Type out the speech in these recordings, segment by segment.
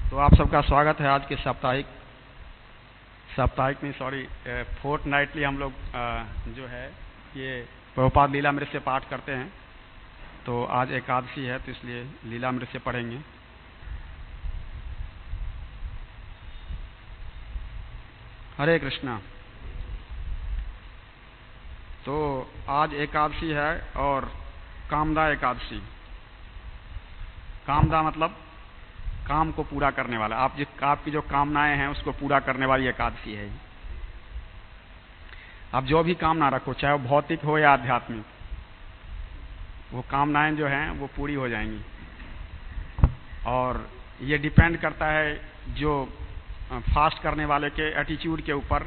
तो आप सबका स्वागत है आज के साप्ताहिक में फोर्टनाइटली हम लोग जो है ये प्रभुपाद लीलामृत से पाठ करते हैं। तो आज एकादशी है तो इसलिए लीलामृत से पढ़ेंगे। हरे कृष्णा। तो आज एकादशी है और कामदा एकादशी। कामदा मतलब काम को पूरा करने वाला, आपकी जो कामनाएं हैं उसको पूरा करने वाली एकादशी है। आप जो भी कामना रखो, चाहे वो भौतिक हो या आध्यात्मिक, वो कामनाएं जो हैं वो पूरी हो जाएंगी। और ये डिपेंड करता है जो फास्ट करने वाले के एटीट्यूड के ऊपर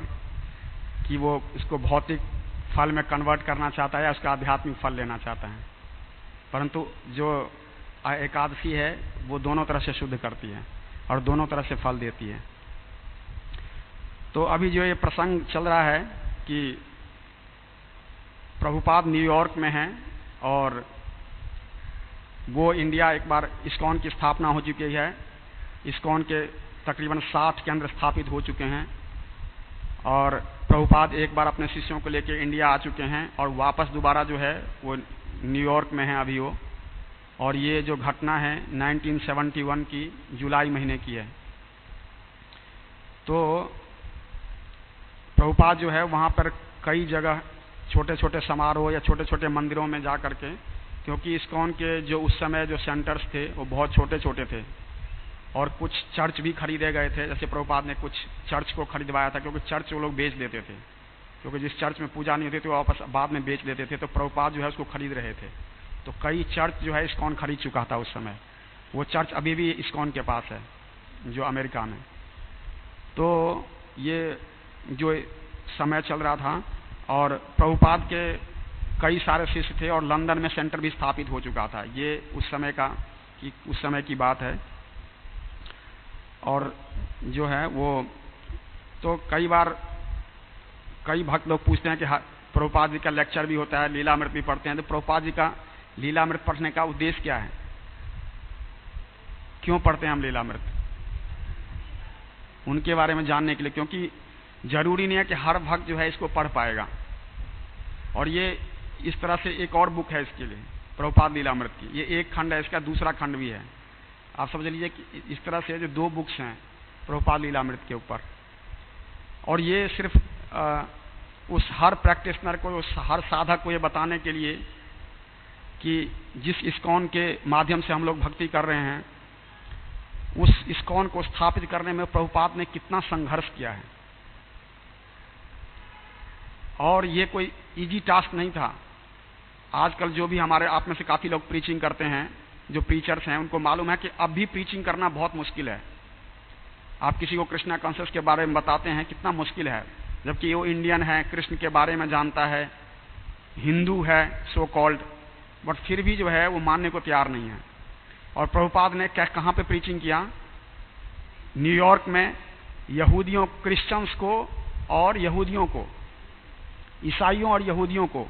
कि वो इसको भौतिक फल में कन्वर्ट करना चाहता है या उसका आध्यात्मिक फल लेना चाहता है। परंतु जो एकादशी है वो दोनों तरह से शुद्ध करती है और दोनों तरह से फल देती है। तो अभी जो ये प्रसंग चल रहा है कि प्रभुपाद न्यूयॉर्क में हैं और वो इंडिया एक बार इस्कॉन की स्थापना हो चुकी है। इस्कॉन के तकरीबन 60 केंद्र स्थापित हो चुके हैं और प्रभुपाद एक बार अपने शिष्यों को लेकर इंडिया आ चुके हैं और वापस दोबारा जो है वो न्यूयॉर्क में है अभी वो। और ये जो घटना है 1971 की जुलाई महीने की है। तो प्रभुपाद जो है वहाँ पर कई जगह छोटे छोटे समारोह या छोटे छोटे मंदिरों में जा करके, क्योंकि इस्कॉन के जो उस समय जो सेंटर्स थे वो बहुत छोटे छोटे थे और कुछ चर्च भी खरीदे गए थे। जैसे प्रभुपाद ने कुछ चर्च को खरीदवाया था, क्योंकि चर्च वो लोग बेच देते थे, क्योंकि जिस चर्च में पूजा नहीं होती थी वो वापस बाद में बेच देते थे। तो प्रभुपाद जो है उसको खरीद रहे थे। तो कई चर्च जो है इस्कॉन खरीद चुका था उस समय। वो चर्च अभी भी इस्कॉन के पास है जो अमेरिका में। तो ये जो समय चल रहा था और प्रभुपाद के कई सारे शिष्य थे और लंदन में सेंटर भी स्थापित हो चुका था। ये उस समय की बात है। और जो है वो तो कई भक्त लोग पूछते हैं कि प्रभुपाद जी का लेक्चर भी होता है, लीलामृत भी पढ़ते हैं। तो प्रभुपाद जी का लीलामृत पढ़ने का उद्देश्य क्या है? क्यों पढ़ते हैं हम लीलामृत? उनके बारे में जानने के लिए, क्योंकि जरूरी नहीं है कि हर भक्त जो है इसको पढ़ पाएगा। और ये इस तरह से एक और बुक है इसके लिए, प्रभुपाद लीलामृत की। ये एक खंड है, इसका दूसरा खंड भी है। आप समझ लीजिए कि इस तरह से जो 2 बुक्स हैं प्रभुपाद लीलामृत के ऊपर। और ये सिर्फ उस हर प्रैक्टिशनर को, उस हर साधक को ये बताने के लिए कि जिस इस्कॉन के माध्यम से हम लोग भक्ति कर रहे हैं, उस इस्कॉन को स्थापित करने में प्रभुपाद ने कितना संघर्ष किया है। और ये कोई इजी टास्क नहीं था। आजकल जो भी हमारे आप में से काफ़ी लोग प्रीचिंग करते हैं, जो प्रीचर्स हैं, उनको मालूम है कि अब भी प्रीचिंग करना बहुत मुश्किल है। आप किसी को कृष्णा कॉन्शियस के बारे में बताते हैं, कितना मुश्किल है, जबकि वो इंडियन है, कृष्ण के बारे में जानता है, हिंदू है सो कॉल्ड, बट फिर भी जो है वो मानने को तैयार नहीं है। और प्रभुपाद ने कहाँ पे प्रीचिंग किया? न्यूयॉर्क में यहूदियों, क्रिश्चियंस को और यहूदियों को, ईसाइयों और यहूदियों को।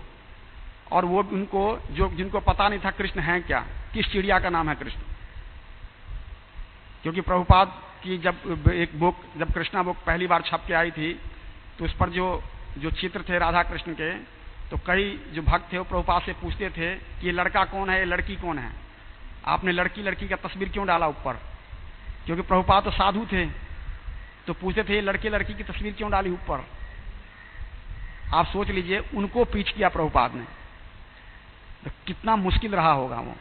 और वो उनको जिनको पता नहीं था कृष्ण है क्या, किस चिड़िया का नाम है कृष्ण। क्योंकि प्रभुपाद की जब कृष्णा बुक पहली बार छप के आई थी तो उस पर जो चित्र थे राधा कृष्ण के, तो कई जो भक्त थे वो प्रभुपाद से पूछते थे कि ये लड़का कौन है, ये लड़की कौन है, आपने लड़की का तस्वीर क्यों डाला ऊपर? क्योंकि प्रभुपाद तो साधु थे, तो पूछते थे ये लड़की की तस्वीर क्यों डाली ऊपर। आप सोच लीजिए, उनको प्रीच किया प्रभुपाद ने, तो कितना मुश्किल रहा होगा वो।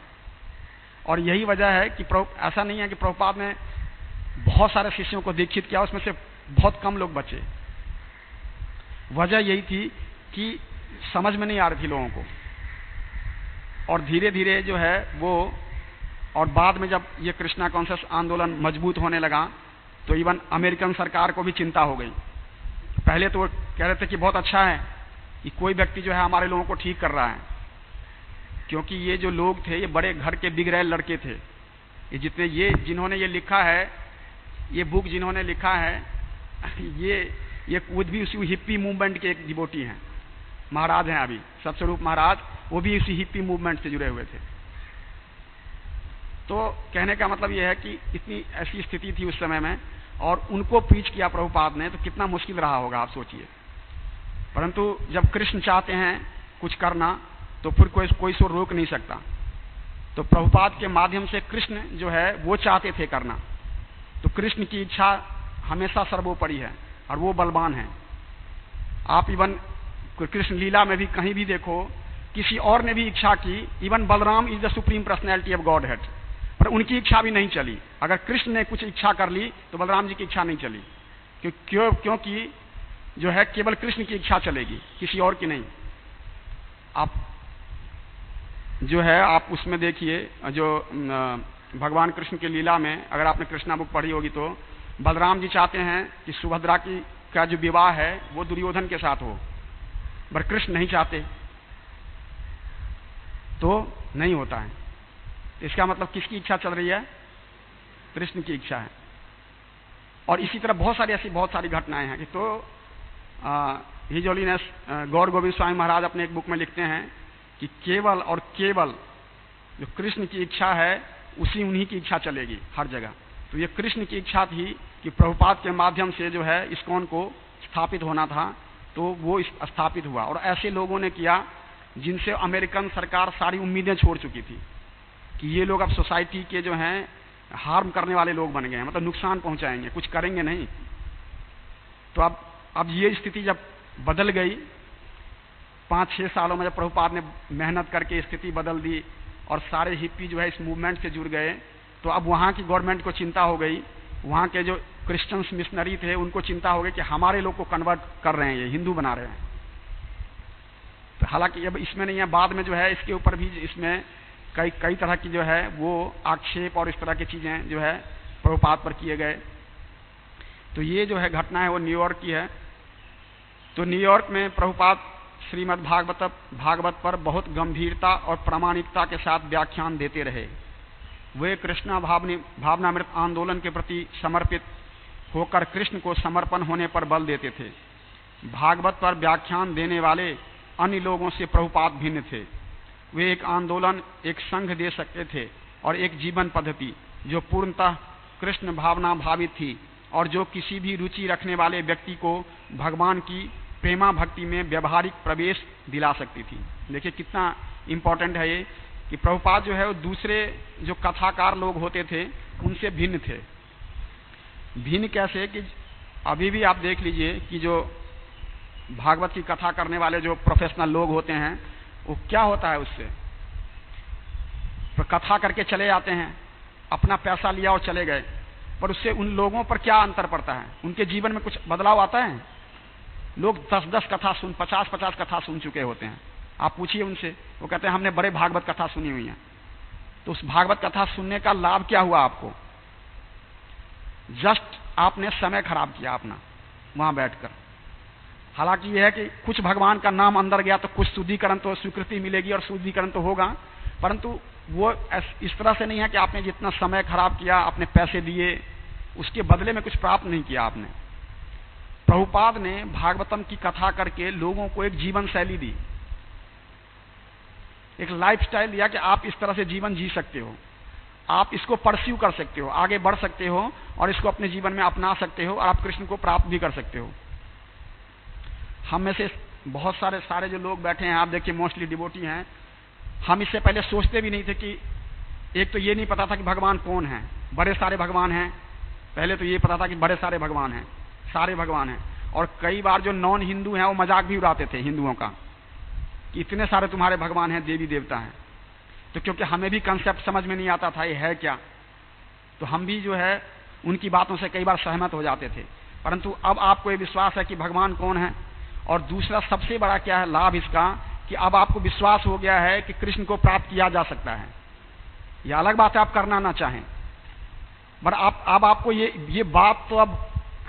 और यही वजह है कि ऐसा नहीं है कि प्रभुपाद ने बहुत सारे शिष्यों को दीक्षित किया, उसमें से बहुत कम लोग बचे। वजह यही थी कि समझ में नहीं आ रही थी लोगों को। और धीरे धीरे जो है वो, और बाद में जब ये कृष्णा कॉन्शियस आंदोलन मजबूत होने लगा तो इवन अमेरिकन सरकार को भी चिंता हो गई। पहले तो वो कह रहे थे कि बहुत अच्छा है कि कोई व्यक्ति जो है हमारे लोगों को ठीक कर रहा है, क्योंकि ये जो लोग थे ये बड़े घर के बिगड़ैल लड़के थे। ये जिन्होंने ये लिखा है, ये बुक जिन्होंने लिखा है, ये खुद भी उसी हिप्पी मूवमेंट के एक डिवोटी हैं, महाराज हैं अभी, सतस्वरूप महाराज, वो भी उसी हिप्पी मूवमेंट से जुड़े हुए थे। तो कहने का मतलब यह है कि इतनी ऐसी स्थिति थी उस समय में, और उनको प्रीच किया प्रभुपाद ने, तो कितना मुश्किल रहा होगा आप सोचिए। परंतु जब कृष्ण चाहते हैं कुछ करना तो फिर कोई सो रोक नहीं सकता। तो प्रभुपाद के माध्यम से कृष्ण जो है वो चाहते थे करना, तो कृष्ण की इच्छा हमेशा सर्वोपरि है और वो बलवान है। आप इवन कृष्ण लीला में भी कहीं भी देखो, किसी और ने भी इच्छा की, even Balram is the supreme personality of God head, पर उनकी इच्छा भी नहीं चली। अगर कृष्ण ने कुछ इच्छा कर ली तो बलराम जी की इच्छा नहीं चली, क्योंकि जो है केवल कृष्ण की इच्छा चलेगी, किसी और की नहीं। आप जो है आप उसमें देखिए, जो भगवान कृष्ण की लीला में, अगर आपने कृष्णा बुक पढ़ी होगी तो बलराम जी चाहते हैं कि सुभद्रा का जो विवाह है वो दुर्योधन के साथ हो, पर कृष्ण नहीं चाहते, तो नहीं होता है। इसका मतलब किसकी इच्छा चल रही है? कृष्ण की इच्छा है। और इसी तरह बहुत सारी घटनाएं हैं कि तो हिज होलीनेस गौर गोविंद स्वामी महाराज अपने एक बुक में लिखते हैं कि केवल और केवल जो कृष्ण की इच्छा है उन्हीं की इच्छा चलेगी हर जगह। तो ये कृष्ण की इच्छा थी कि प्रभुपाद के माध्यम से जो है इस्कॉन को स्थापित होना था, तो वो स्थापित हुआ। और ऐसे लोगों ने किया जिनसे अमेरिकन सरकार सारी उम्मीदें छोड़ चुकी थी कि ये लोग अब सोसाइटी के जो हैं हार्म करने वाले लोग बन गए हैं, मतलब नुकसान पहुंचाएंगे, कुछ करेंगे नहीं। तो अब ये स्थिति जब बदल गई 5-6 सालों में, जब प्रभुपाद ने मेहनत करके स्थिति बदल दी और सारे हिप्पी जो है इस मूवमेंट से जुड़ गए, तो अब वहाँ की गवर्नमेंट को चिंता हो गई, वहाँ के जो क्रिश्चियंस मिशनरी थे उनको चिंता हो गई कि हमारे लोग को कन्वर्ट कर रहे हैं, ये हिंदू बना रहे हैं। तो हालांकि अब इसमें नहीं है, बाद में जो है इसके ऊपर भी इसमें कई तरह की जो है वो आक्षेप और इस तरह की चीजें जो है प्रभुपाद पर किए गए। तो ये जो है घटना है वो न्यूयॉर्क की है। तो न्यूयॉर्क में प्रभुपाद श्रीमद् भागवत पर बहुत गंभीरता और प्रामाणिकता के साथ व्याख्यान देते रहे। वे कृष्णा भावनामृत आंदोलन के प्रति समर्पित होकर कृष्ण को समर्पण होने पर बल देते थे। भागवत पर व्याख्यान देने वाले अन्य लोगों से प्रभुपाद भिन्न थे। वे एक आंदोलन, एक संघ दे सकते थे और एक जीवन पद्धति जो पूर्णतः कृष्ण भावना भावित थी और जो किसी भी रुचि रखने वाले व्यक्ति को भगवान की प्रेमा भक्ति में व्यवहारिक प्रवेश दिला सकती थी। देखिए कितना इंपॉर्टेंट है ये कि प्रभुपाद जो है वो दूसरे जो कथाकार लोग होते थे उनसे भिन्न थे। भिन्न कैसे कि अभी भी आप देख लीजिए कि जो भागवत की कथा करने वाले जो प्रोफेशनल लोग होते हैं वो क्या होता है, उससे तो कथा करके चले जाते हैं, अपना पैसा लिया और चले गए, पर उससे उन लोगों पर क्या अंतर पड़ता है? उनके जीवन में कुछ बदलाव आता है? लोग 10-10 कथा 50-50 कथा सुन चुके होते हैं। आप पूछिए उनसे, वो कहते हैं हमने बड़े भागवत कथा सुनी हुई है। तो उस भागवत कथा सुनने का लाभ क्या हुआ आपको? जस्ट आपने समय खराब किया अपना वहां बैठकर। हालांकि यह है कि कुछ भगवान का नाम अंदर गया तो कुछ शुद्धिकरण तो स्वीकृति मिलेगी और शुद्धिकरण तो होगा, परंतु वो इस तरह से नहीं है कि आपने जितना समय खराब किया, अपने पैसे दिए, उसके बदले में कुछ प्राप्त नहीं किया आपने। प्रभुपाद ने भागवतम की कथा करके लोगों को एक जीवन शैली दी, एक लाइफस्टाइल दिया कि आप इस तरह से जीवन जी सकते हो, आप इसको परस्यू कर सकते हो, आगे बढ़ सकते हो और इसको अपने जीवन में अपना सकते हो और आप कृष्ण को प्राप्त भी कर सकते हो। हम में से बहुत सारे जो लोग बैठे हैं, आप देखिए मोस्टली डिवोटी हैं। हम इससे पहले सोचते भी नहीं थे कि, एक तो ये नहीं पता था कि भगवान कौन है, बड़े सारे भगवान हैं। पहले तो ये पता था कि बड़े सारे भगवान हैं, सारे भगवान हैं। और कई बार जो नॉन हिंदू हैं वो मजाक भी उड़ाते थे हिंदुओं का कि इतने सारे तुम्हारे भगवान हैं, देवी देवता हैं। तो क्योंकि हमें भी कंसेप्ट समझ में नहीं आता था ये है क्या, तो हम भी जो है उनकी बातों से कई बार सहमत हो जाते थे। परंतु अब आपको ये विश्वास है कि भगवान कौन है। और दूसरा सबसे बड़ा क्या है लाभ इसका, कि अब आपको विश्वास हो गया है कि कृष्ण को प्राप्त किया जा सकता है। यह अलग बात है आप करना ना चाहें, पर अब आपको ये बात तो अब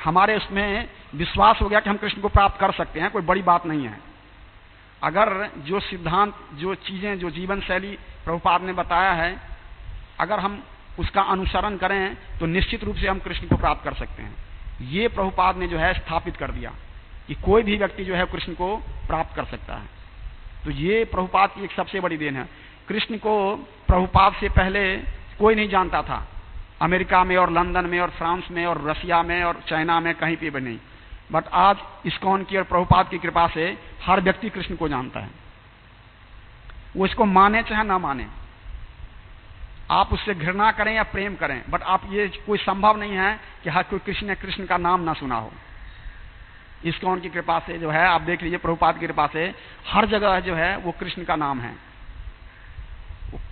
हमारे उसमें विश्वास हो गया कि हम कृष्ण को प्राप्त कर सकते हैं, कोई बड़ी बात नहीं है। अगर जो सिद्धांत, जो चीजें, जो जीवन शैली प्रभुपाद ने बताया है, अगर हम उसका अनुसरण करें तो निश्चित रूप से हम कृष्ण को प्राप्त कर सकते हैं। ये प्रभुपाद ने जो है स्थापित कर दिया कि कोई भी व्यक्ति जो है कृष्ण को प्राप्त कर सकता है। तो ये प्रभुपाद की एक सबसे बड़ी देन है। कृष्ण को प्रभुपाद से पहले कोई नहीं जानता था, अमेरिका में और लंदन में और फ्रांस में और रसिया में और चाइना में कहीं पे भी नहीं। बट आज इस्कॉन की और प्रभुपाद की कृपा से हर व्यक्ति कृष्ण को जानता है, वो इसको माने चाहे ना माने, आप उससे घृणा करें या प्रेम करें, बट आप ये कोई संभव नहीं है कि हर कोई कृष्ण का नाम ना सुना हो। इस्कॉन की कृपा से जो है, आप देख लीजिए, प्रभुपाद की कृपा से हर जगह जो है वो कृष्ण का नाम है।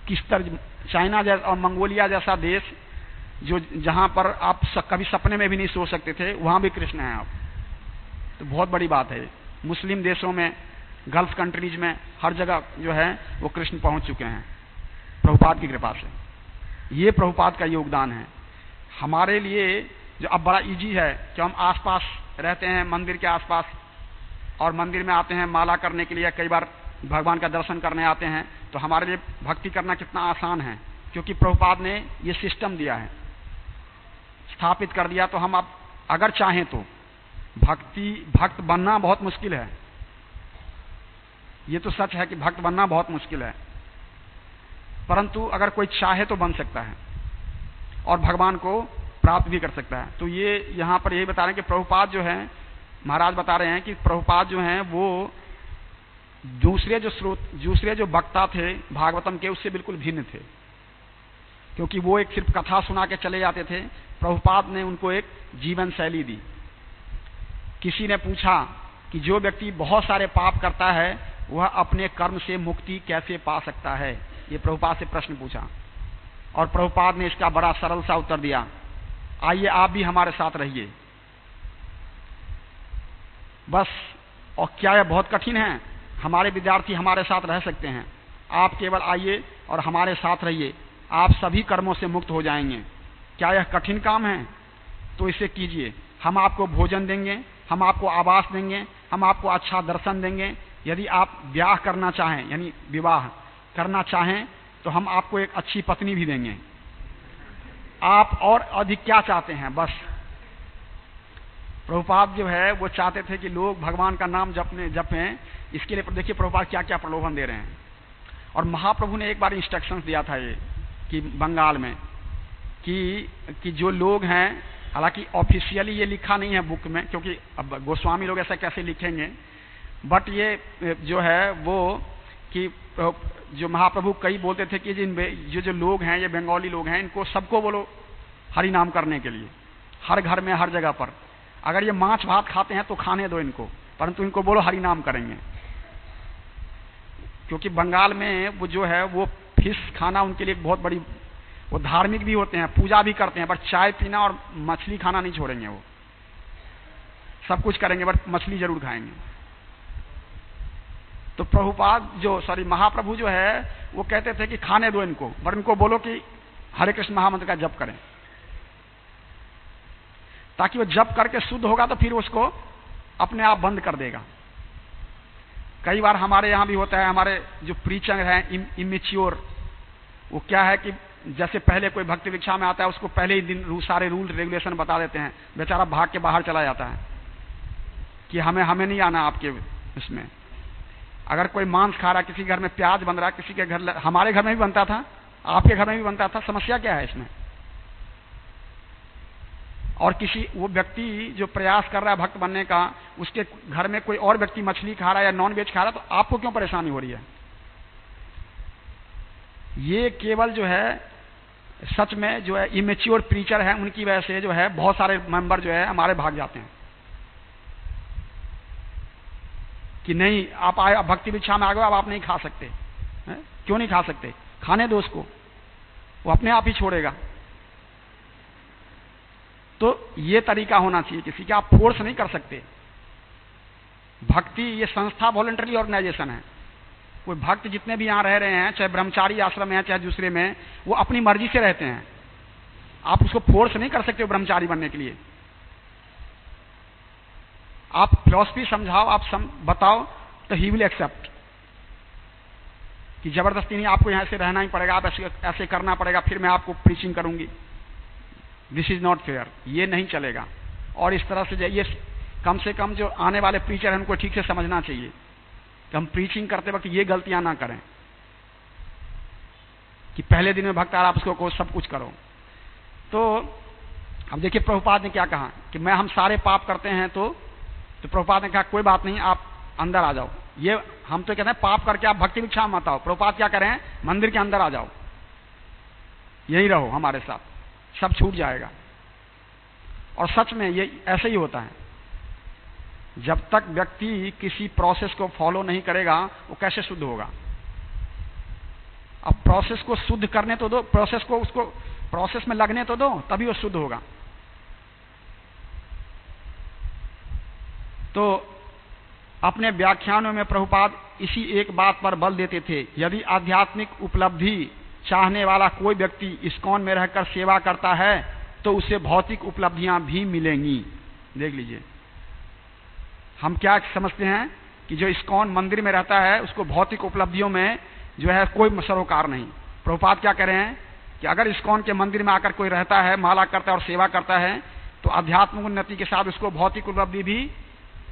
किस तरह चाइना जैसा और मंगोलिया जैसा देश जो जहां पर आप कभी सपने में भी नहीं सोच सकते थे, वहां भी कृष्ण है आप, तो बहुत बड़ी बात है। मुस्लिम देशों में, गल्फ कंट्रीज में, हर जगह जो है वो कृष्ण पहुंच चुके हैं प्रभुपाद की कृपा से। ये प्रभुपाद का योगदान है हमारे लिए, जो अब बड़ा इजी है कि हम आसपास रहते हैं, मंदिर के आसपास, और मंदिर में आते हैं माला करने के लिए, कई बार भगवान का दर्शन करने आते हैं, तो हमारे लिए भक्ति करना कितना आसान है, क्योंकि प्रभुपाद ने ये सिस्टम दिया है, स्थापित कर दिया। तो हम अब अगर चाहें तो भक्त बनना बहुत मुश्किल है, ये तो सच है कि भक्त बनना बहुत मुश्किल है, परंतु अगर कोई चाहे तो बन सकता है और भगवान को प्राप्त भी कर सकता है। तो ये यहां पर यही बता रहे हैं कि प्रभुपाद जो है, महाराज बता रहे हैं कि प्रभुपाद जो हैं वो दूसरे जो वक्ता थे भागवतम के, उससे बिल्कुल भिन्न थे, क्योंकि वो एक सिर्फ कथा सुना के चले जाते थे। प्रभुपाद ने उनको एक जीवन शैली दी। किसी ने पूछा कि जो व्यक्ति बहुत सारे पाप करता है वह अपने कर्म से मुक्ति कैसे पा सकता है, ये प्रभुपाद से प्रश्न पूछा, और प्रभुपाद ने इसका बड़ा सरल सा उत्तर दिया, आइए आप भी हमारे साथ रहिए बस। और क्या यह बहुत कठिन है? हमारे विद्यार्थी हमारे साथ रह सकते हैं, आप केवल आइए और हमारे साथ रहिए, आप सभी कर्मों से मुक्त हो जाएंगे। क्या यह कठिन काम है? तो इसे कीजिए, हम आपको भोजन देंगे, हम आपको आवास देंगे, हम आपको अच्छा दर्शन देंगे। यदि आप ब्याह करना चाहें, यानी विवाह करना चाहें, तो हम आपको एक अच्छी पत्नी भी देंगे। आप और अधिक क्या चाहते हैं? बस प्रभुपाद जो है वो चाहते थे कि लोग भगवान का नाम जपें। इसके लिए देखिए प्रभुपाद क्या क्या प्रलोभन दे रहे हैं। और महाप्रभु ने एक बार इंस्ट्रक्शंस दिया था ये कि बंगाल में कि जो लोग हैं, हालांकि ऑफिशियली ये लिखा नहीं है बुक में, क्योंकि अब गोस्वामी लोग ऐसा कैसे लिखेंगे, बट ये जो है वो कि जो महाप्रभु कई बोलते थे कि जो लोग हैं, ये बंगाली लोग हैं, इनको सबको बोलो हरि नाम करने के लिए, हर घर में हर जगह पर। अगर ये मांस भात खाते हैं तो खाने दो इनको, परंतु इनको बोलो हरि नाम करेंगे। क्योंकि बंगाल में वो जो है वो फिश खाना उनके लिए बहुत बड़ी, वो धार्मिक भी होते हैं, पूजा भी करते हैं, बट चाय पीना और मछली खाना नहीं छोड़ेंगे। वो सब कुछ करेंगे बट मछली जरूर खाएंगे। तो महाप्रभु जो है वो कहते थे कि खाने दो इनको, बट इनको बोलो कि हरे कृष्ण महामंत्र का जप करें, ताकि वो जप करके शुद्ध होगा तो फिर उसको अपने आप बंद कर देगा। कई बार हमारे यहाँ भी होता है, हमारे जो प्रीचर हैं इमेच्योर, वो क्या है कि जैसे पहले कोई भक्ति दीक्षा में आता है, उसको पहले ही दिन सारे रूल रेगुलेशन बता देते हैं, बेचारा भाग के बाहर चला जाता है कि हमें नहीं आना आपके इसमें। अगर कोई मांस खा रहा है, किसी घर में प्याज बन रहा है, किसी के घर, हमारे घर में भी बनता था, आपके घर में भी बनता था, समस्या क्या है इसमें? और वो व्यक्ति जो प्रयास कर रहा है भक्त बनने का, उसके घर में कोई और व्यक्ति मछली खा रहा है या नॉन वेज खा रहा है, तो आपको क्यों परेशानी हो रही है? ये केवल जो है सच में जो है इमेच्योर प्रीचर है, उनकी वजह से जो है बहुत सारे मेंबर जो है हमारे भाग जाते हैं कि नहीं, आप आए भक्ति दीक्षा में आ गए, अब आप नहीं खा सकते है? क्यों नहीं खा सकते? खाने दो उसको, वो अपने आप ही छोड़ेगा। तो ये तरीका होना चाहिए किसी का, आप फोर्स नहीं कर सकते। भक्ति ये संस्था वॉलंटरी ऑर्गेनाइजेशन है। कोई भक्त जितने भी यहाँ रह रहे हैं, चाहे ब्रह्मचारी आश्रम है चाहे दूसरे में, वो अपनी मर्जी से रहते हैं। आप उसको फोर्स नहीं कर सकते ब्रह्मचारी बनने के लिए। आप फिलॉसफी समझाओ, आप बताओ, तो ही विल एक्सेप्ट कि जबरदस्ती नहीं, आपको यहाँ से रहना ही पड़ेगा, आप ऐसे करना पड़ेगा, फिर मैं आपको प्रीचिंग करूंगी। दिस इज नॉट फेयर, ये नहीं चलेगा। और इस तरह से ये कम से कम जो आने वाले प्रीचर हैं उनको ठीक से समझना चाहिए कि हम प्रीचिंग करते वक्त ये गलतियां ना करें कि पहले दिन में भक्त आ रहा, आप उसको सब कुछ करो। तो अब देखिए प्रभुपाद ने क्या कहा कि हम सारे पाप करते हैं, तो प्रभुपाद ने कहा कोई बात नहीं, आप अंदर आ जाओ। ये हम तो कहते हैं पाप करके आप भक्ति भिक्षा मत आओ, प्रभुपाद क्या करें, मंदिर के अंदर आ जाओ, यही रहो हमारे साथ, सब छूट जाएगा। और सच में ये ऐसे ही होता है। जब तक व्यक्ति किसी प्रोसेस को फॉलो नहीं करेगा वो कैसे शुद्ध होगा। अब प्रोसेस को शुद्ध करने तो दो, उसको प्रोसेस में लगने तो दो, तभी वो शुद्ध होगा। तो अपने व्याख्यानों में प्रभुपाद इसी एक बात पर बल देते थे, यदि आध्यात्मिक उपलब्धि चाहने वाला कोई व्यक्ति इस्कॉन में रहकर सेवा करता है तो उसे भौतिक उपलब्धियां भी मिलेंगी। देख लीजिए, हम क्या समझते हैं कि जो इस्कॉन मंदिर में रहता है उसको भौतिक उपलब्धियों में जो है कोई सरोकार नहीं। प्रभुपाद क्या कह रहे हैं कि अगर इस्कॉन के मंदिर में आकर कोई रहता है, माला करता है और सेवा करता है, तो आध्यात्मिक उन्नति के साथ उसको भौतिक उपलब्धि भी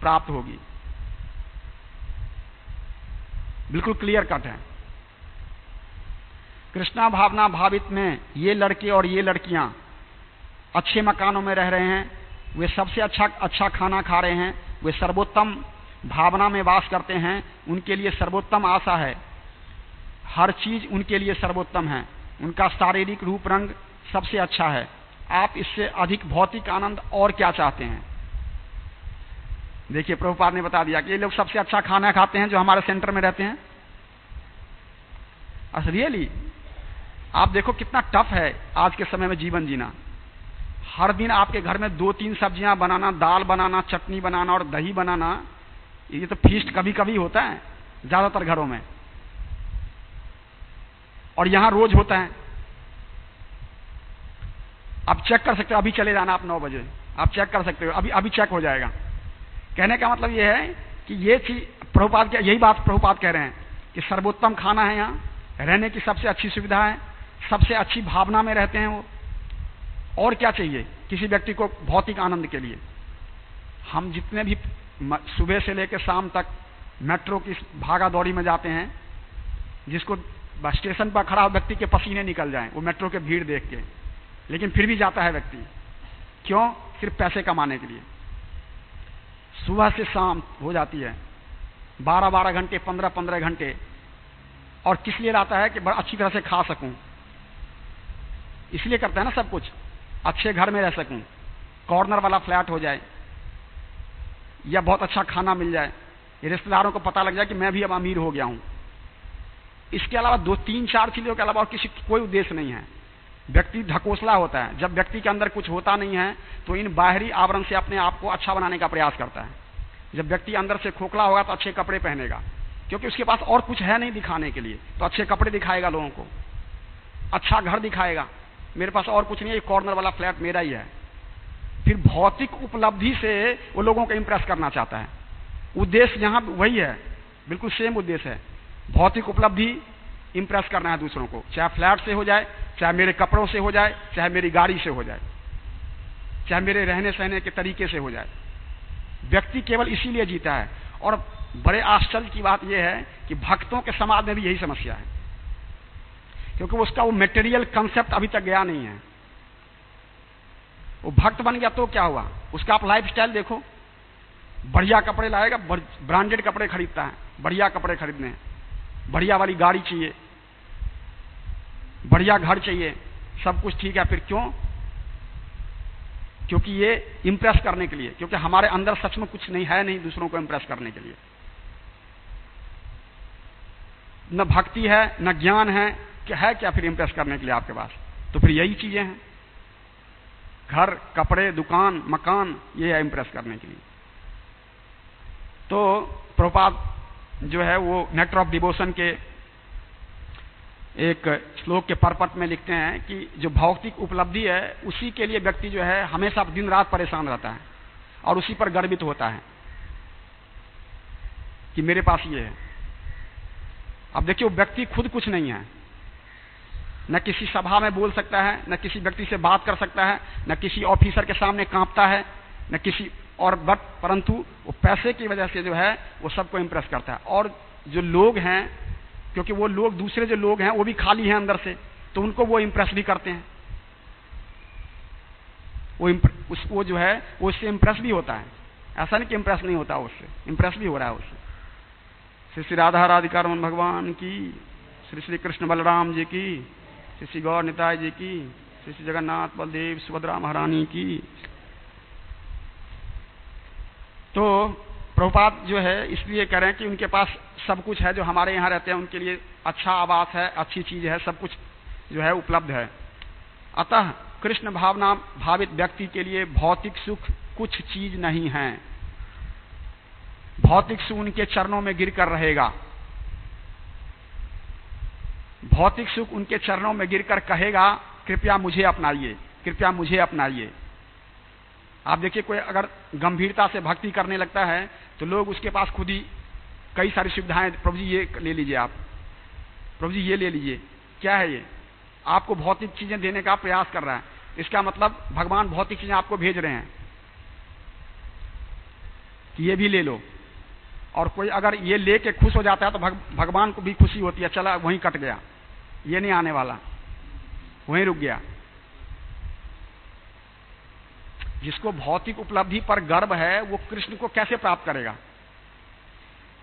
प्राप्त होगी। बिल्कुल क्लियर कट है। कृष्णा भावना भावित में ये लड़के और ये लड़कियां अच्छे मकानों में रह रहे हैं, वे सबसे अच्छा खाना खा रहे हैं, वे सर्वोत्तम भावना में वास करते हैं, उनके लिए सर्वोत्तम आशा है, हर चीज उनके लिए सर्वोत्तम है, उनका शारीरिक रूप रंग सबसे अच्छा है। आप इससे अधिक भौतिक आनंद और क्या चाहते हैं। देखिए प्रभुपाद ने बता दिया कि ये लोग सबसे अच्छा खाना खाते हैं जो हमारे सेंटर में रहते हैं। रियली आप देखो कितना टफ है आज के समय में जीवन जीना। हर दिन आपके घर में 2-3 सब्जियां बनाना, दाल बनाना, चटनी बनाना और दही बनाना, ये तो फीस्ट कभी कभी होता है ज्यादातर घरों में, और यहां रोज होता है। आप चेक कर सकते हो, अभी चले जाना आप 9 बजे, आप चेक कर सकते हो, अभी चेक हो जाएगा। कहने का मतलब यह है कि ये चीज प्रभुपाद, यही बात प्रभुपाद कह रहे हैं कि सर्वोत्तम खाना है, यहाँ रहने की सबसे अच्छी सुविधा है, सबसे अच्छी भावना में रहते हैं वो, और क्या चाहिए किसी व्यक्ति को भौतिक आनंद के लिए। हम जितने भी सुबह से लेकर शाम तक मेट्रो की भागा दौड़ी में जाते हैं, जिसको स्टेशन पर खड़ा व्यक्ति के पसीने निकल जाएं वो मेट्रो के भीड़ देख के, लेकिन फिर भी जाता है व्यक्ति, क्यों, सिर्फ पैसे कमाने के लिए। सुबह से शाम हो जाती है 12-12 घंटे, 15-15 घंटे, और किस लिए लाता है कि बड़ा अच्छी तरह से खा सकूं, इसलिए करता है ना सब कुछ, अच्छे घर में रह सकूं, कॉर्नर वाला फ्लैट हो जाए, या बहुत अच्छा खाना मिल जाए, रिश्तेदारों को पता लग जाए कि मैं भी अब अमीर हो गया हूं। इसके अलावा 2-3-4 चीजों के अलावा और किसी कोई उद्देश्य नहीं है। व्यक्ति ढकोसला होता है। जब व्यक्ति के अंदर कुछ होता नहीं है तो इन बाहरी आवरण से अपने आप को अच्छा बनाने का प्रयास करता है। जब व्यक्ति अंदर से खोखला होगा तो अच्छे कपड़े पहनेगा, क्योंकि उसके पास और कुछ है नहीं दिखाने के लिए, तो अच्छे कपड़े दिखाएगा लोगों को, अच्छा घर दिखाएगा, मेरे पास और कुछ नहीं है, कॉर्नर वाला फ्लैट मेरा ही है। फिर भौतिक उपलब्धि से वो लोगों को इंप्रेस करना चाहता है। उद्देश्य यहां वही है, बिल्कुल सेम उद्देश्य है। भौतिक उपलब्धि इंप्रेस करना है दूसरों को, चाहे फ्लैट से हो जाए, चाहे मेरे कपड़ों से हो जाए, चाहे मेरी गाड़ी से हो जाए, चाहे मेरे रहने सहने के तरीके से हो जाए। व्यक्ति केवल इसीलिए जीता है। और बड़े आश्चर्य की बात यह है कि भक्तों के समाज में भी यही समस्या है, क्योंकि उसका वो मटेरियल कंसेप्ट अभी तक गया नहीं है। वो भक्त बन गया तो क्या हुआ, उसका आप लाइफ स्टाइल देखो, बढ़िया कपड़े लाएगा, ब्रांडेड कपड़े खरीदता है, बढ़िया कपड़े खरीदने, बढ़िया वाली गाड़ी चाहिए, बढ़िया घर चाहिए, सब कुछ ठीक है। फिर क्यों, क्योंकि ये इंप्रेस करने के लिए, क्योंकि हमारे अंदर सच में कुछ नहीं है, नहीं दूसरों को इंप्रेस करने के लिए। न भक्ति है, न ज्ञान है, क्या है क्या फिर इंप्रेस करने के लिए आपके पास। तो फिर यही चीजें हैं, घर, कपड़े, दुकान, मकान, ये है इंप्रेस करने के लिए। तो प्रभुपाद जो है वो नेक्टर ऑफ डिवोशन के एक श्लोक के परपट में लिखते हैं कि जो भौतिक उपलब्धि है उसी के लिए व्यक्ति जो है हमेशा दिन रात परेशान रहता है और उसी पर गर्वित होता है कि मेरे पास ये है। अब देखिए, वो व्यक्ति खुद कुछ नहीं है, न किसी सभा में बोल सकता है, न किसी व्यक्ति से बात कर सकता है, न किसी ऑफिसर के सामने कांपता है, न किसी और, बट परंतु वो पैसे की वजह से जो है वो सबको इंप्रेस करता है। और जो लोग हैं, क्योंकि वो लोग, दूसरे जो लोग हैं वो भी खाली हैं अंदर से, तो उनको वो इंप्रेस भी करते हैं, वो जो है वो उससे इंप्रेस भी होता है। ऐसा नहीं कि इंप्रेस नहीं होता, उससे इंप्रेस भी हो रहा है उससे। श्री श्री राधा राधिका रमन भगवान की, श्री श्री कृष्ण बलराम जी की, श्री श्री गौर निताय जी की, श्री श्री जगन्नाथ बलदेव सुभद्रा महारानी की। तो प्रभुपाद जो है इसलिए कह रहे हैं कि उनके पास सब कुछ है, जो हमारे यहाँ रहते हैं उनके लिए अच्छा आवास है, अच्छी चीज है, सब कुछ जो है उपलब्ध है। अतः कृष्ण भावना भावित व्यक्ति के लिए भौतिक सुख कुछ चीज नहीं है। भौतिक सुख उनके चरणों में गिरकर रहेगा, भौतिक सुख उनके चरणों में गिरकर कहेगा कृपया मुझे अपनाइए, कृपया मुझे अपनाइए। आप देखिए, कोई अगर गंभीरता से भक्ति करने लगता है तो लोग उसके पास खुद ही कई सारी सुविधाएं, प्रभु जी ये ले लीजिए, आप प्रभु जी ये ले लीजिए। क्या है ये? आपको भौतिक चीजें देने का प्रयास कर रहा है। इसका मतलब भगवान भौतिक चीजें आपको भेज रहे हैं कि ये भी ले लो। और कोई अगर ये लेके खुश हो जाता है तो भगवान को भी खुशी होती है, चला वहीं कट गया, ये नहीं आने वाला, वहीं रुक गया। जिसको भौतिक उपलब्धि पर गर्व है वो कृष्ण को कैसे प्राप्त करेगा?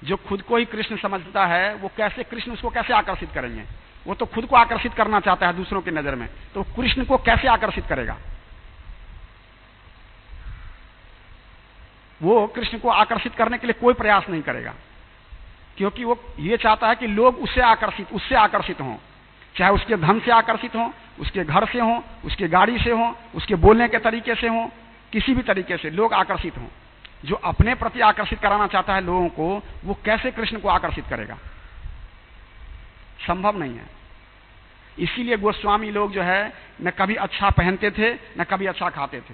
जो खुद को ही कृष्ण समझता है वो कैसे, कृष्ण उसको कैसे आकर्षित करेंगे? वो तो खुद को आकर्षित करना चाहता है दूसरों की नजर में, तो कृष्ण को कैसे आकर्षित करेगा? वो कृष्ण को आकर्षित करने के लिए कोई प्रयास नहीं करेगा, क्योंकि वो ये चाहता है कि लोग उससे आकर्षित हों, चाहे उसके धन से आकर्षित हों, उसके घर से हों, उसके गाड़ी से हों, उसके बोलने के तरीके से हों, किसी भी तरीके से लोग आकर्षित हों। जो अपने प्रति आकर्षित कराना चाहता है लोगों को, वो कैसे कृष्ण को आकर्षित करेगा? संभव नहीं है। इसीलिए गोस्वामी लोग जो है न कभी अच्छा पहनते थे न कभी अच्छा खाते थे,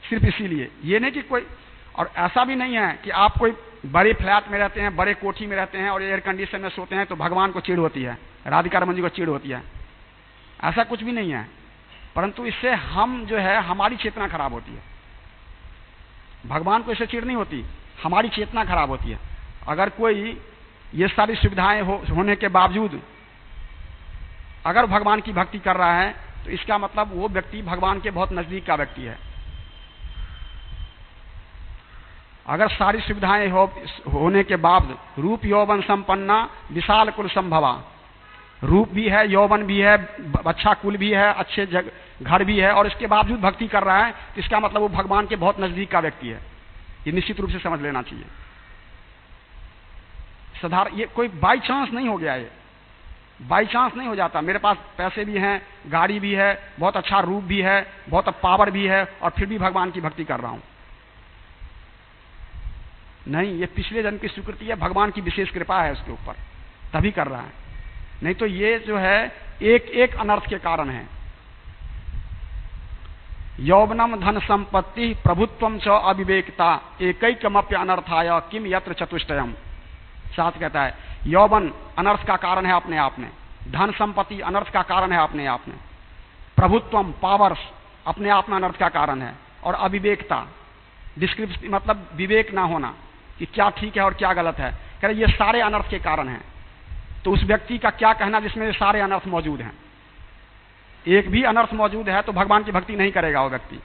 सिर्फ इसीलिए। ये नहीं कि कोई, और ऐसा भी नहीं है कि आप कोई बड़े फ्लैट में रहते हैं, बड़े कोठी में रहते हैं और एयर कंडीशन में सोते हैं तो भगवान को चिढ़ होती है, राधिका रमन जी को चिढ़ होती है। ऐसा कुछ भी नहीं है, परंतु इससे हम जो है हमारी चेतना खराब होती है। भगवान को इससे चिढ़ नहीं होती, हमारी चेतना खराब होती है। अगर कोई ये सारी सुविधाएं होने के बावजूद अगर भगवान की भक्ति कर रहा है तो इसका मतलब वो व्यक्ति भगवान के बहुत नजदीक का व्यक्ति है। अगर सारी सुविधाएं होने के बाद रूप यौवन संपन्ना विशाल कुल संभवा, रूप भी है, यौवन भी है, अच्छा कुल भी है, अच्छे घर भी है, और इसके बावजूद भक्ति कर रहा है, तो इसका मतलब वो भगवान के बहुत नजदीक का व्यक्ति है। ये निश्चित रूप से समझ लेना चाहिए। साधारण, ये कोई बाई चांस नहीं हो गया, ये बाई चांस नहीं हो जाता। मेरे पास पैसे भी हैं, गाड़ी भी है, बहुत अच्छा रूप भी है, बहुत पावर भी है, और फिर भी भगवान की भक्ति कर रहा हूं। नहीं, ये पिछले जन्म की स्वीकृति है, भगवान की विशेष कृपा है उसके ऊपर, तभी कर रहा है। नहीं तो ये जो है एक एक अनर्थ के कारण है। यौवनम धन संपत्ति प्रभुत्वम च अविवेकता एकैकमप्य अनर्थाय किम यत्र चतुष्टयम। साथ कहता है यौवन अनर्थ का कारण है अपने आप में, धन संपत्ति अनर्थ का कारण है अपने आप में, प्रभुत्वम पावर्स अपने आप में अनर्थ का कारण है, और अविवेकता डिस्क्रिप्शन मतलब विवेक ना होना कि क्या ठीक है और क्या गलत है, कह रहे ये सारे अनर्थ के कारण हैं। तो उस व्यक्ति का क्या कहना जिसमें ये सारे अनर्थ मौजूद हैं? एक भी अनर्थ मौजूद है तो भगवान की भक्ति नहीं करेगा वो व्यक्ति।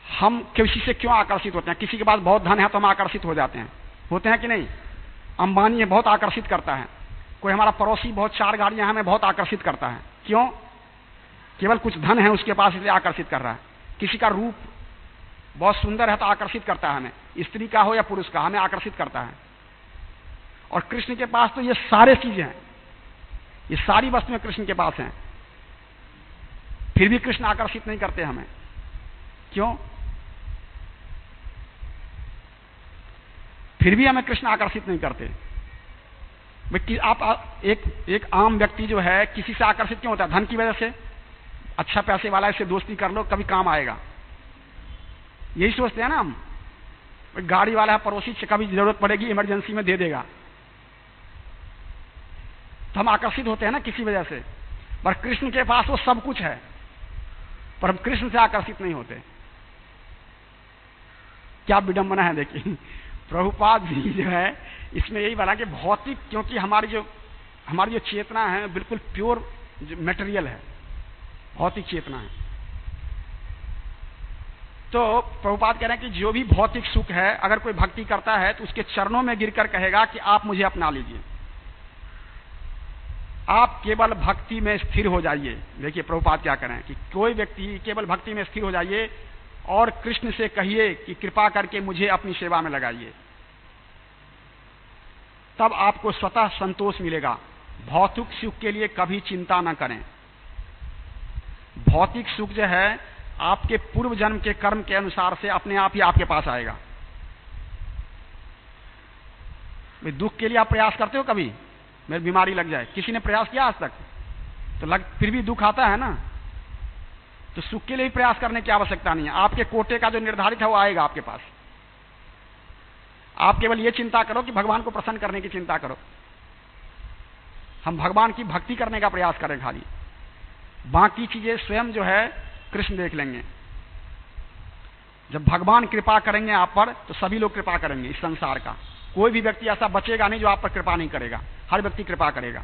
हम किसी से क्यों आकर्षित होते हैं? किसी के पास बहुत धन है तो हम आकर्षित हो जाते हैं, होते हैं कि नहीं? अंबानी बहुत आकर्षित करता है, कोई हमारा पड़ोसी बहुत 4 गाड़ियां हमें बहुत आकर्षित करता है। क्यों? केवल कुछ धन है उसके पास इसलिए आकर्षित कर रहा है। किसी का रूप बहुत सुंदर है तो आकर्षित करता है हमें, स्त्री का हो या पुरुष का, हमें आकर्षित करता है। और कृष्ण के पास तो ये सारे चीजें हैं, ये सारी वस्तुएं कृष्ण के पास हैं, फिर भी कृष्ण आकर्षित नहीं करते हमें। क्यों? फिर भी हमें कृष्ण आकर्षित नहीं करते। आप एक आम व्यक्ति जो है किसी से आकर्षित क्यों होता है? धन की वजह से। अच्छा पैसे वाला, इससे दोस्ती कर लो, कभी काम आएगा, यही सोचते हैं ना हम। गाड़ी वाला है पड़ोसी से, कभी जरूरत पड़ेगी इमरजेंसी में दे देगा, तो हम आकर्षित होते हैं ना किसी वजह से। पर कृष्ण के पास वो सब कुछ है, पर हम कृष्ण से आकर्षित नहीं होते। क्या विडंबना है देखिए। प्रभुपाद जी जो है इसमें यही बोला कि भौतिक, क्योंकि हमारी जो चेतना है बिल्कुल प्योर मटेरियल है, भौतिक चेतना है। तो प्रभुपाद कह रहे हैं कि जो भी भौतिक सुख है, अगर कोई भक्ति करता है तो उसके चरणों में गिरकर कहेगा कि आप मुझे अपना लीजिए, आप केवल भक्ति में स्थिर हो जाइए। देखिए प्रभुपाद क्या कह रहे हैं कि कोई व्यक्ति केवल भक्ति में स्थिर हो जाइए और कृष्ण से कहिए कि कृपा करके मुझे अपनी सेवा में लगाइए, तब आपको स्वतः संतोष मिलेगा। भौतिक सुख के लिए कभी चिंता न करें। भौतिक सुख जो है आपके पूर्व जन्म के कर्म के अनुसार से अपने आप ही आपके पास आएगा। दुख के लिए आप प्रयास करते हो, कभी मेरी बीमारी लग जाए, किसी ने प्रयास किया आज तक? तो फिर भी दुख आता है ना। तो सुख के लिए प्रयास करने की आवश्यकता नहीं है, आपके कोटे का जो निर्धारित है वो आएगा आपके पास। आप केवल ये चिंता करो कि भगवान को प्रसन्न करने की चिंता करो, हम भगवान की भक्ति करने का प्रयास करें खाली, बाकी चीजें स्वयं जो है कृष्ण देख लेंगे। जब भगवान कृपा करेंगे आप पर तो सभी लोग कृपा करेंगे। इस संसार का कोई भी व्यक्ति ऐसा बचेगा नहीं जो आप पर कृपा नहीं करेगा, हर व्यक्ति कृपा करेगा।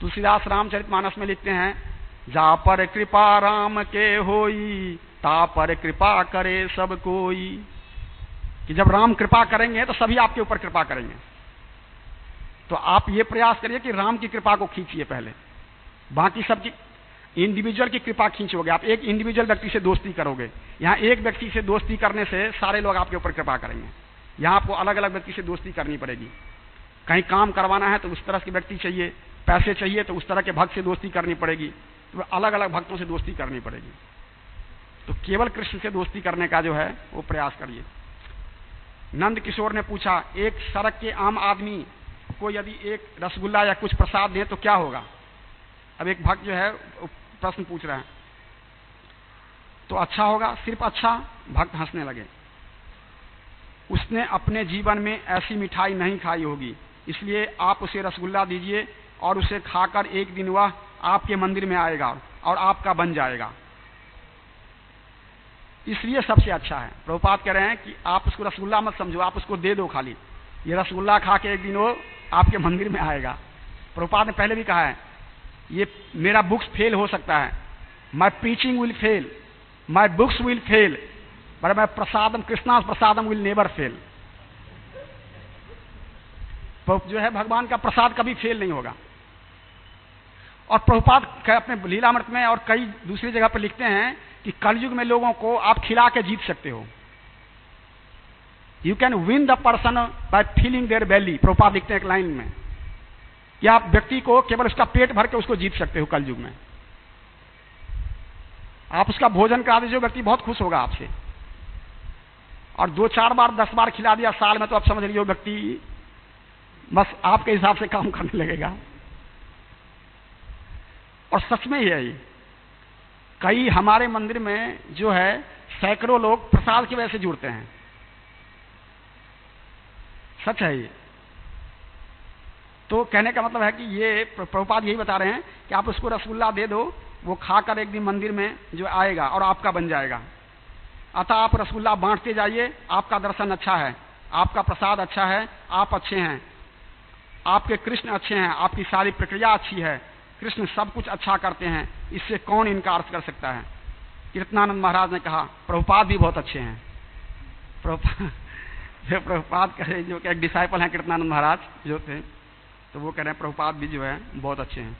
तुलसीदास रामचरितमानस में लिखते हैं, जा पर कृपा राम के होई, ता पर कृपा करे सब कोई। कि जब राम कृपा करेंगे तो सभी आपके ऊपर कृपा करेंगे। तो आप ये प्रयास करिए कि राम की कृपा को खींचिए पहले, बाकी सबकी इंडिविजुअल की कृपा खींचोगे। आप एक इंडिविजुअल व्यक्ति से दोस्ती करोगे, यहाँ एक व्यक्ति से दोस्ती करने से सारे लोग आपके ऊपर कृपा करेंगे। यहाँ आपको अलग अलग व्यक्ति से दोस्ती करनी पड़ेगी। कहीं काम करवाना है तो उस तरह के व्यक्ति चाहिए, पैसे चाहिए तो उस तरह के भक्त से दोस्ती करनी पड़ेगी, तो अलग अलग भक्तों से दोस्ती करनी पड़ेगी। तो केवल कृष्ण से दोस्ती करने का जो है वो प्रयास करिए। नंद किशोर ने पूछा, एक सड़क के आम आदमी को यदि एक रसगुल्ला या कुछ प्रसाद दें तो क्या होगा? अब एक भक्त जो है प्रश्न पूछ रहा है, तो अच्छा होगा, सिर्फ अच्छा? भक्त हंसने लगे। उसने अपने जीवन में ऐसी मिठाई नहीं खाई होगी, इसलिए आप उसे रसगुल्ला दीजिए और उसे खाकर एक दिन वह आपके मंदिर में आएगा और आपका बन जाएगा, इसलिए सबसे अच्छा है। प्रभुपाद कह रहे हैं कि आप उसको रसगुल्ला मत समझो, आप उसको दे दो खाली, ये रसगुल्ला खा के एक दिन वो आपके मंदिर में आएगा। प्रभुपाद ने पहले भी कहा है, ये मेरा बुक्स फेल हो सकता है, my preaching will fail, my books will fail, but my prasadam, Krishna prasadam will never fail. जो है भगवान का प्रसाद कभी फेल नहीं होगा। और प्रभुपाद अपने लीलामृत में और कई दूसरी जगह पर लिखते हैं कि कलयुग में लोगों को आप खिला के जीत सकते हो। You can win the person by filling their belly. Prabhupada लिखते हैं एक लाइन में कि आप व्यक्ति को केवल उसका पेट भर के उसको जीत सकते हो कलयुग में। आप उसका भोजन करा दीजिए, व्यक्ति बहुत खुश होगा आपसे, और 2-4 बार 10 बार खिला दिया साल में तो आप समझ लीजिए व्यक्ति बस आपके हिसाब से काम करने लगेगा। और सच में ही है ये, कई हमारे मंदिर में जो है सैकड़ों लोग प्रसाद की वजह से जुड़ते हैं, सच है ये। तो कहने का मतलब है कि ये प्रभुपाद यही बता रहे हैं कि आप उसको रसगुल्ला दे दो, वो खाकर एक दिन मंदिर में जो आएगा और आपका बन जाएगा। अतः आप रसगुल्ला बांटते जाइए, आपका दर्शन अच्छा है, आपका प्रसाद अच्छा है, आप अच्छे हैं, आपके कृष्ण अच्छे हैं, आपकी सारी प्रक्रिया अच्छी है, कृष्ण सब कुछ अच्छा करते हैं, इससे कौन इनकार कर सकता है। कीर्तनानंद महाराज ने कहा प्रभुपाद भी बहुत अच्छे हैं। प्रभुपाद कहे जो कि एक डिसाइपल हैं कीर्तनानंद महाराज जो थे, तो वो कह रहे हैं प्रभुपाद भी जो है बहुत अच्छे हैं।